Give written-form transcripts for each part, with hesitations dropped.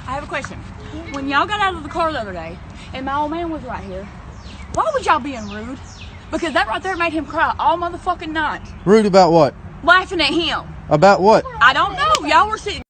I have a question. When y'all got out of the car the other day, and my old man was right here, why was y'all being rude? Because that right there made him cry all motherfucking night. Rude about what? Laughing at him. About what? I don't know. Y'all were sitting.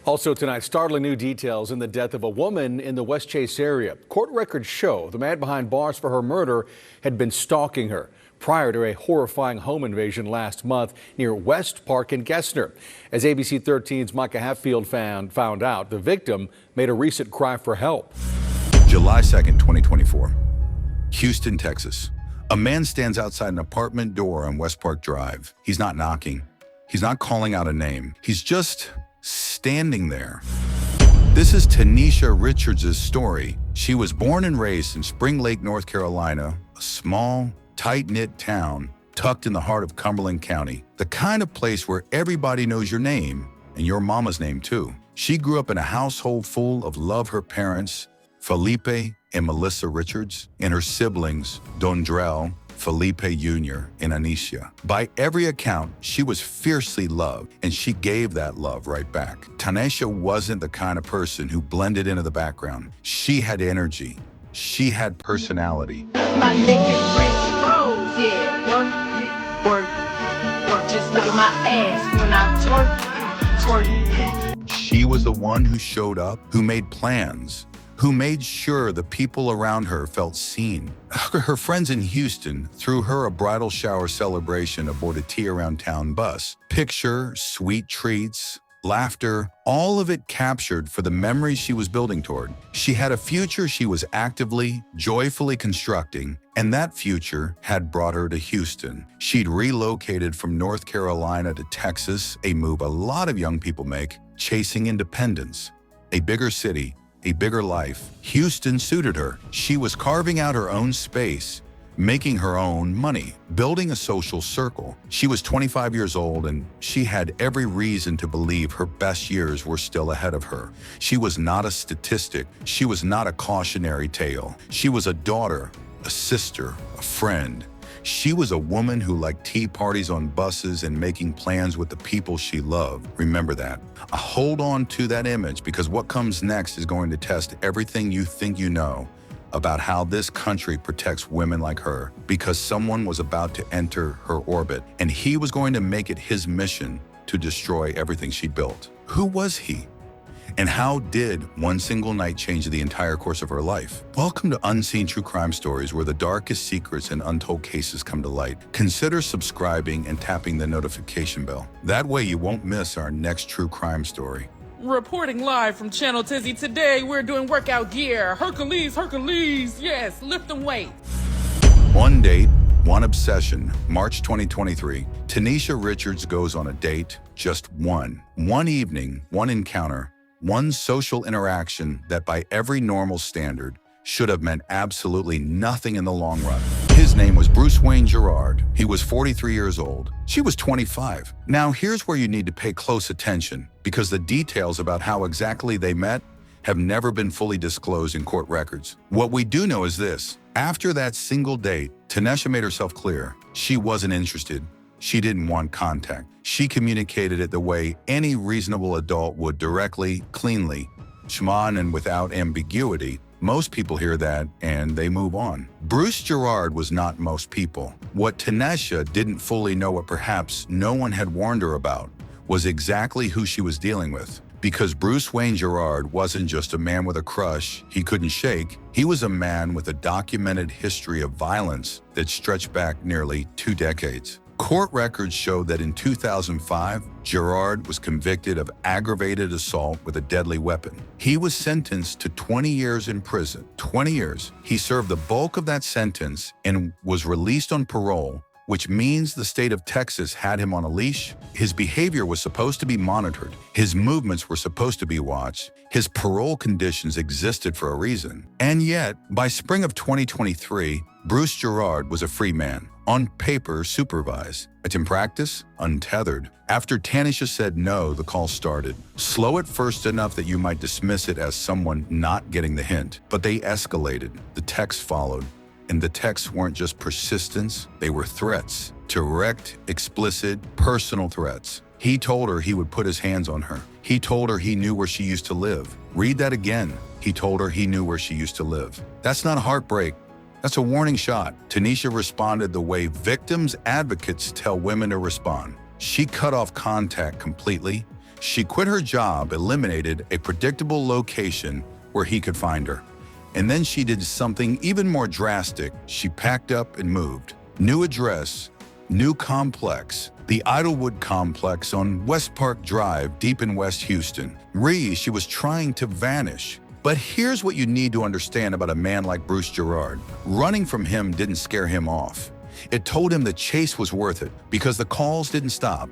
Also tonight, startling new details in the death of a woman in the West Chase area. Court records show the man behind bars for her murder had been stalking her prior to a horrifying home invasion last month near West Park in Gessner. As ABC 13's Micah Hatfield found out, the victim made a recent cry for help. July 2nd, 2024, Houston, Texas. A man stands outside an apartment door on West Park Drive. He's not knocking. He's not calling out a name. He's just standing there. This is Tanesha Richards' story. She was born and raised in Spring Lake, North Carolina, a small, tight-knit town tucked in the heart of Cumberland County, the kind of place where everybody knows your name and your mama's name too. She grew up in a household full of love her parents, Felipe and Melissa Richards, and her siblings, Dondrell, Felipe Jr., and Anisha. By every account, she was fiercely loved, and she gave that love right back. Tanesha wasn't the kind of person who blended into the background. She had energy. She had personality. My neck is rose, yeah. Work, just look at my ass when I twerk. She was the one who showed up, who made plans, who made sure the people around her felt seen. Her friends in Houston threw her a bridal shower celebration aboard a Tea Around Town bus. Picture, sweet treats, laughter, all of it captured for the memories she was building toward. She had a future she was actively, joyfully constructing, and that future had brought her to Houston. She'd relocated from North Carolina to Texas, a move a lot of young people make, chasing independence, a bigger city, a bigger life. Houston suited her. She was carving out her own space, making her own money, building a social circle. She was 25 years old, and she had every reason to believe her best years were still ahead of her. She was not a statistic. She was not a cautionary tale. She was a daughter, a sister, a friend. She was a woman who liked tea parties on buses and making plans with the people she loved. Remember that. Hold on to that image, because what comes next is going to test everything you think you know about how this country protects women like her, because someone was about to enter her orbit, and he was going to make it his mission to destroy everything she built. Who was he? And how did one single night change the entire course of her life? Welcome to Unseen True Crime Stories, where the darkest secrets and untold cases come to light. Consider subscribing and tapping the notification bell. That way you won't miss our next true crime story. Reporting live from Channel Tizzy today, we're doing workout gear. Hercules, yes, lift them weights. One date, one obsession, March 2023. Tanesha Richards goes on a date, just one. One evening, one encounter, one social interaction that by every normal standard should have meant absolutely nothing in the long run. His name was Bruce Wayne Gerard. He was 43 years old. She was 25. Now here's where you need to pay close attention, because the details about how exactly they met have never been fully disclosed in court records. What we do know is this: after that single date, Tanesha made herself clear. She wasn't interested. She didn't want contact. She communicated it the way any reasonable adult would, directly, cleanly, schmon, and without ambiguity. Most people hear that and they move on. Bruce Gerard was not most people. What Tanesha didn't fully know, what perhaps no one had warned her about, was exactly who she was dealing with. Because Bruce Wayne Gerard wasn't just a man with a crush he couldn't shake. He was a man with a documented history of violence that stretched back nearly 2 decades. Court records show that in 2005, Gerard was convicted of aggravated assault with a deadly weapon. He was sentenced to 20 years in prison. 20 years. He served the bulk of that sentence and was released on parole which means the state of Texas had him on a leash. His behavior was supposed to be monitored. His movements were supposed to be watched. His parole conditions existed for a reason. And yet, by spring of 2023, Bruce Gerard was a free man, on paper supervised, but in practice, untethered. After Tanesha said no, the call started. Slow at first enough that you might dismiss it as someone not getting the hint, but they escalated. The texts followed. And the texts weren't just persistence, they were threats. Direct, explicit, personal threats. He told her he would put his hands on her. He told her he knew where she used to live. Read that again. He told her he knew where she used to live. That's not a heartbreak. That's a warning shot. Tanesha responded the way victims' advocates tell women to respond. She cut off contact completely. She quit her job, eliminated a predictable location where he could find her. And then she did something even more drastic. She packed up and moved. New address, new complex, the Idlewood complex on West Park Drive, deep in West Houston. She was trying to vanish. But here's what you need to understand about a man like Bruce Gerard. Running from him didn't scare him off. It told him the chase was worth it because the calls didn't stop.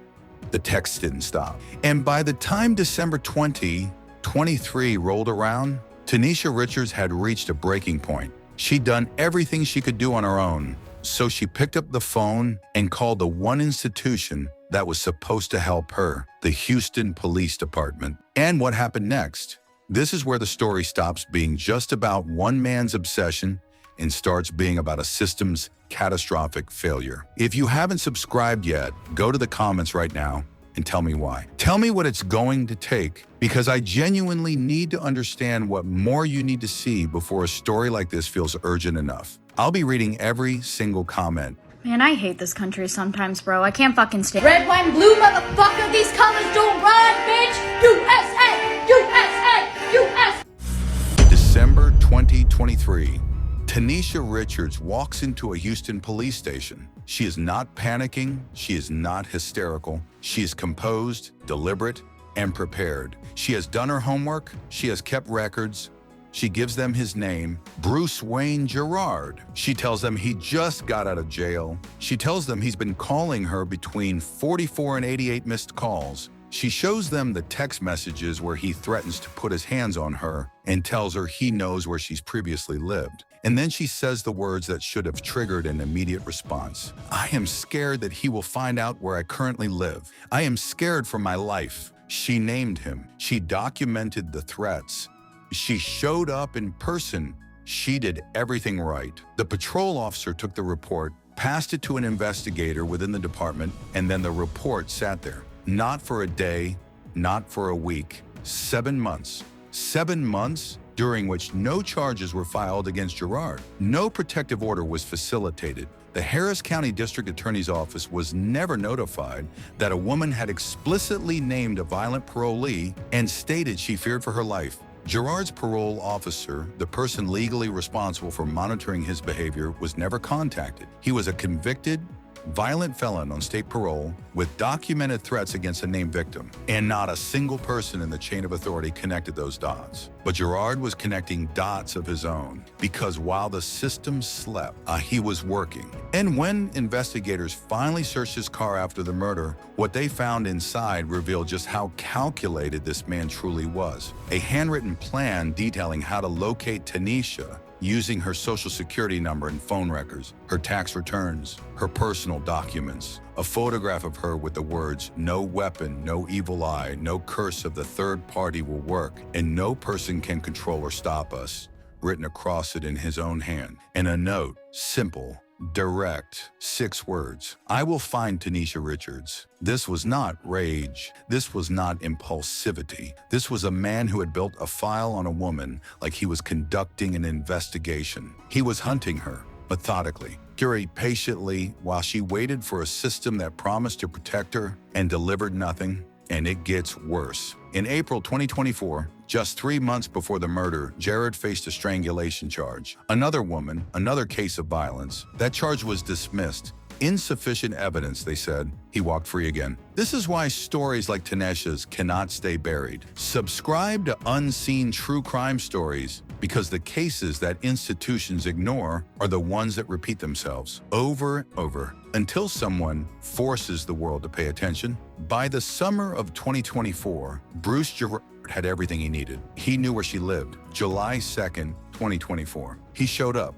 The texts didn't stop. And by the time December 2023 rolled around, Tanesha Richards had reached a breaking point. She'd done everything she could do on her own, so she picked up the phone and called the one institution that was supposed to help her, the Houston Police Department. And what happened next? This is where the story stops being just about one man's obsession and starts being about a system's catastrophic failure. If you haven't subscribed yet, go to the comments right now and tell me why. Tell me what it's going to take, because I genuinely need to understand what more you need to see before a story like this feels urgent enough. I'll be reading every single comment. Man, I hate this country sometimes, bro. I can't fucking stand red, white, and blue, motherfucker. These colors don't run, bitch. USA, USA, USA. December 2023. Tanesha Richards walks into a Houston police station. She is not panicking. She is not hysterical. She is composed, deliberate, and prepared. She has done her homework. She has kept records. She gives them his name, Bruce Wayne Gerard. She tells them he just got out of jail. She tells them he's been calling her between 44 and 88 missed calls. She shows them the text messages where he threatens to put his hands on her and tells her he knows where she's previously lived. And then she says the words that should have triggered an immediate response. I am scared that he will find out where I currently live. I am scared for my life. She named him. She documented the threats. She showed up in person. She did everything right. The patrol officer took the report, passed it to an investigator within the department, and then the report sat there. Not for a day, not for a week, 7 months. 7 months during which no charges were filed against Gerard. No protective order was facilitated. The Harris County District Attorney's Office was never notified that a woman had explicitly named a violent parolee and stated she feared for her life. Gerard's parole officer, the person legally responsible for monitoring his behavior, was never contacted. He was a convicted, violent felon on state parole with documented threats against a named victim, and not a single person in the chain of authority connected those dots. But Gerard was connecting dots of his own, because while the system slept, he was working. And when investigators finally searched his car after the murder, what they found inside revealed just how calculated this man truly was. A handwritten plan detailing how to locate Tanesha, using her social security number and phone records, her tax returns, her personal documents, a photograph of her with the words, "No weapon, no evil eye, no curse of the third party will work, and no person can control or stop us," written across it in his own hand. And a note, simple, direct, 6 words. I will find Tanesha Richards. This was not rage. This was not impulsivity. This was a man who had built a file on a woman like he was conducting an investigation. He was hunting her methodically, patiently, while she waited for a system that promised to protect her and delivered nothing. And it gets worse. In April 2024, just 3 months before the murder, Gerard faced a strangulation charge. Another woman, another case of violence. That charge was dismissed. Insufficient evidence, they said. He walked free again. This is why stories like Tanesha's cannot stay buried. Subscribe to Unseen True Crime Stories because the cases that institutions ignore are the ones that repeat themselves over and over until someone forces the world to pay attention. By the summer of 2024, Bruce Gerard had everything he needed. He knew where she lived. July 2nd, 2024. He showed up.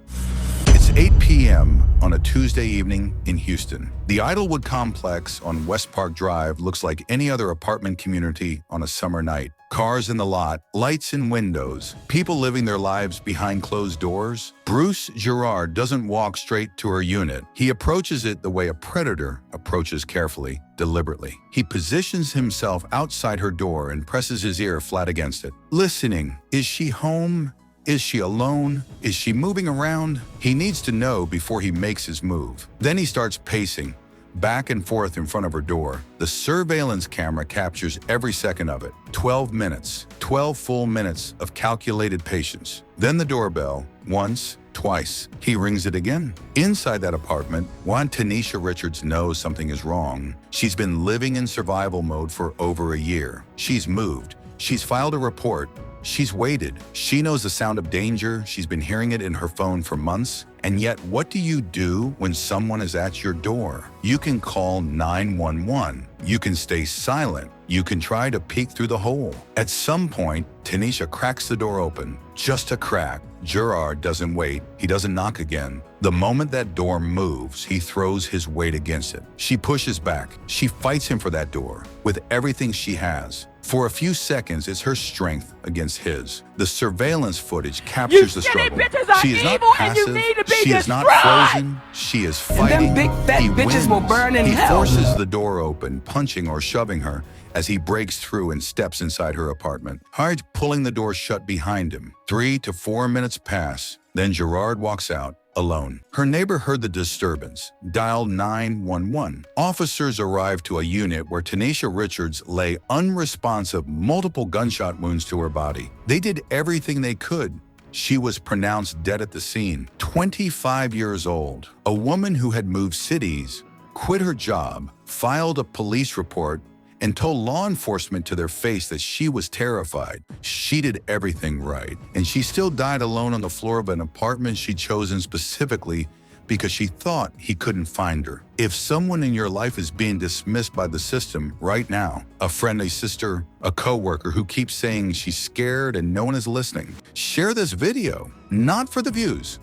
It's 8 p.m. on a Tuesday evening in Houston. The Idlewood complex on West Park Drive looks like any other apartment community on a summer night. Cars in the lot, lights in windows, people living their lives behind closed doors. Bruce Gerard doesn't walk straight to her unit. He approaches it the way a predator approaches carefully, deliberately. He positions himself outside her door and presses his ear flat against it, listening. Is she home? Is she alone? Is she moving around? He needs to know before he makes his move. Then he starts pacing back and forth in front of her door. The surveillance camera captures every second of it. 12 minutes, 12 full minutes of calculated patience. Then the doorbell, once, twice. He rings it again. Inside that apartment, while Tanesha Richards knows something is wrong, she's been living in survival mode for over a year. She's moved. She's filed a report. She's waited. She knows the sound of danger. She's been hearing it in her phone for months. And yet, what do you do when someone is at your door? You can call 911. You can stay silent. You can try to peek through the hole. At some point, Tanesha cracks the door open. Just a crack. Gerard doesn't wait. He doesn't knock again. The moment that door moves, he throws his weight against it. She pushes back. She fights him for that door with everything she has. For a few seconds, it's her strength against his. The surveillance footage captures the struggle. She is not passive. She is not frozen. She is fighting. And them big fat bitches will burn in hell. He forces the door open, punching or shoving her as he breaks through and steps inside her apartment. Hard pulling the door shut behind him. 3 to 4 minutes pass. Then Gerard walks out. Alone. Her neighbor heard the disturbance, dialed 911. Officers arrived to a unit where Tanesha Richards lay unresponsive, multiple gunshot wounds to her body. They did everything they could. She was pronounced dead at the scene. 25 years old, a woman who had moved cities, quit her job, filed a police report, and told law enforcement to their face that she was terrified. She did everything right, and she still died alone on the floor of an apartment she'd chosen specifically because she thought he couldn't find her. If someone in your life is being dismissed by the system right now, a friend, a sister, a coworker who keeps saying she's scared and no one is listening, share this video, not for the views,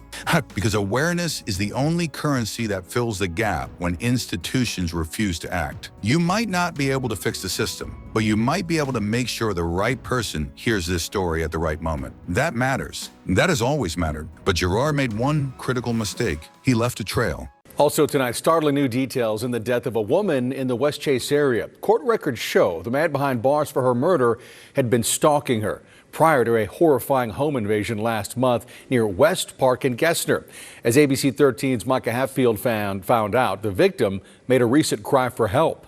because awareness is the only currency that fills the gap when institutions refuse to act. You might not be able to fix the system, but you might be able to make sure the right person hears this story at the right moment. That matters. That has always mattered. But Gerard made one critical mistake. He left a trail. Also tonight, startling new details in the death of a woman in the West Chase area. Court records show the man behind bars for her murder had been stalking her prior to a horrifying home invasion last month near West Park in Gessner. As ABC 13's Micah Hatfield found out, the victim made a recent cry for help.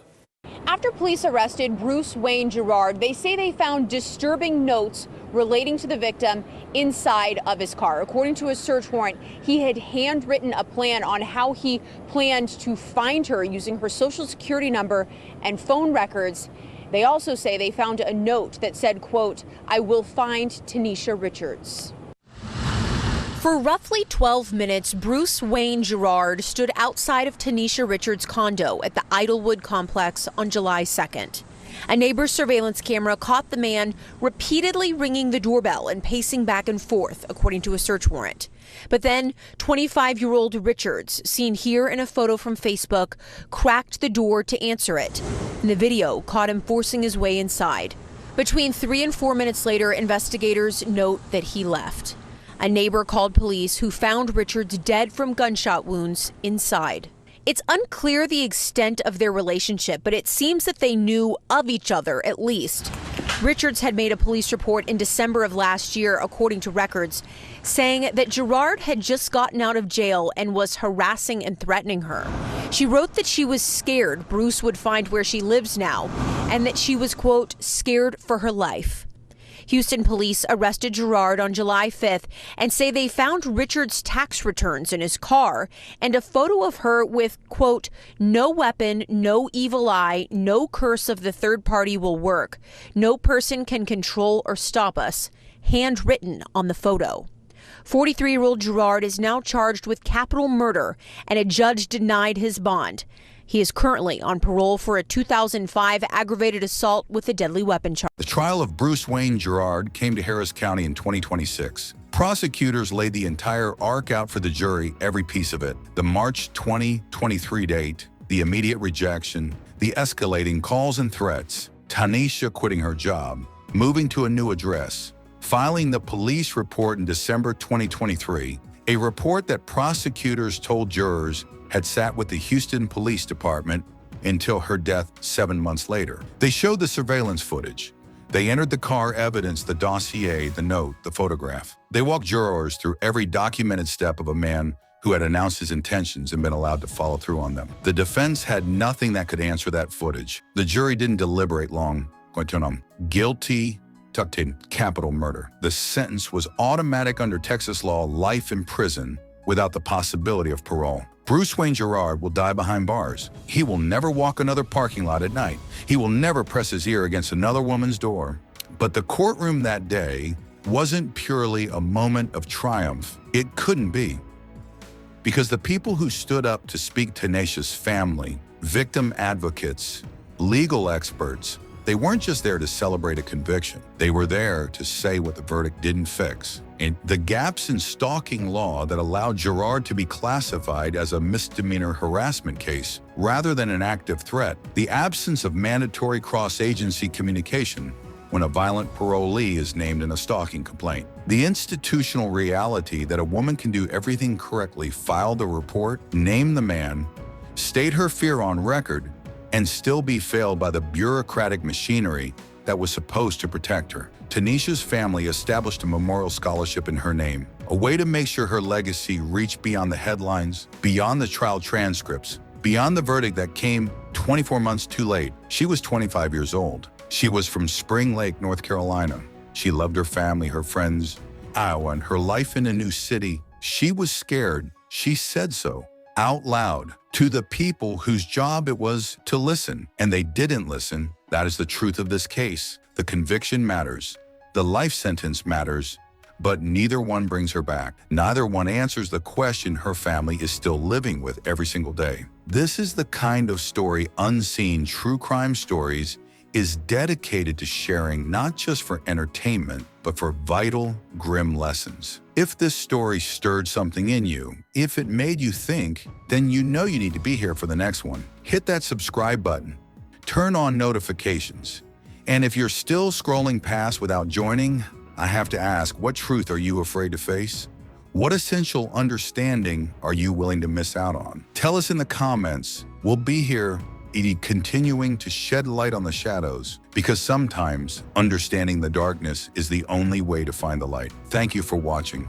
After police arrested Bruce Wayne Gerard, they say they found disturbing notes relating to the victim inside of his car. According to a search warrant, he had handwritten a plan on how he planned to find her using her social security number and phone records. They also say they found a note that said, quote, "I will find Tanesha Richards." For roughly 12 minutes, Bruce Wayne Gerard stood outside of Tanesha Richards' condo at the Idlewood complex on July 2nd. A neighbor's surveillance camera caught the man repeatedly ringing the doorbell and pacing back and forth, according to a search warrant. But then 25-year-old Richards, seen here in a photo from Facebook, cracked the door to answer it. And the video caught him forcing his way inside. Between 3 and 4 minutes later, investigators note that he left. A neighbor called police, who found Richards dead from gunshot wounds inside. It's unclear the extent of their relationship, but it seems that they knew of each other at least. Richards had made a police report in December of last year, according to records, saying that Gerard had just gotten out of jail and was harassing and threatening her. She wrote that she was scared Bruce would find where she lives now, and that she was, quote, "scared for her life." Houston police arrested Gerard on July 5th and say they found Richards' tax returns in his car and a photo of her with, quote, "No weapon, no evil eye, no curse of the third party will work. No person can control or stop us," handwritten on the photo. 43-year-old Gerard is now charged with capital murder, and a judge denied his bond. He is currently on parole for a 2005 aggravated assault with a deadly weapon charge. The trial of Bruce Wayne Gerard came to Harris County in 2026. Prosecutors laid the entire arc out for the jury, every piece of it. The March 2023 date, the immediate rejection, the escalating calls and threats, Tanesha quitting her job, moving to a new address, filing the police report in December 2023, a report that prosecutors told jurors had sat with the Houston Police Department until her death 7 months later. They showed the surveillance footage. They entered the car evidence, the dossier, the note, the photograph. They walked jurors through every documented step of a man who had announced his intentions and been allowed to follow through on them. The defense had nothing that could answer that footage. The jury didn't deliberate long. Guilty, tucked in, capital murder. The sentence was automatic under Texas law, life in prison without the possibility of parole. Bruce Wayne Gerard will die behind bars. He will never walk another parking lot at night. He will never press his ear against another woman's door. But the courtroom that day wasn't purely a moment of triumph. It couldn't be. Because the people who stood up to speak to Tanesha's family, victim advocates, legal experts, they weren't just there to celebrate a conviction. They were there to say what the verdict didn't fix. And the gaps in stalking law that allowed Gerard to be classified as a misdemeanor harassment case rather than an active threat, the absence of mandatory cross-agency communication when a violent parolee is named in a stalking complaint, the institutional reality that a woman can do everything correctly, file the report, name the man, state her fear on record, and still be failed by the bureaucratic machinery that was supposed to protect her. Tanesha's family established a memorial scholarship in her name, a way to make sure her legacy reached beyond the headlines, beyond the trial transcripts, beyond the verdict that came 24 months too late. She was 25 years old. She was from Spring Lake, North Carolina. She loved her family, her friends, Iowa, and her life in a new city. She was scared. She said so out loud to the people whose job it was to listen, and they didn't listen. That is the truth of this case. The conviction matters. The life sentence matters, but neither one brings her back. Neither one answers the question her family is still living with every single day. This is the kind of story Unseen True Crime Stories is dedicated to sharing, not just for entertainment, but for vital, grim lessons. If this story stirred something in you, if it made you think, then you know you need to be here for the next one. Hit that subscribe button. Turn on notifications. And if you're still scrolling past without joining, I have to ask, what truth are you afraid to face? What essential understanding are you willing to miss out on? Tell us in the comments. We'll be here continuing to shed light on the shadows, because sometimes understanding the darkness is the only way to find the light. Thank you for watching.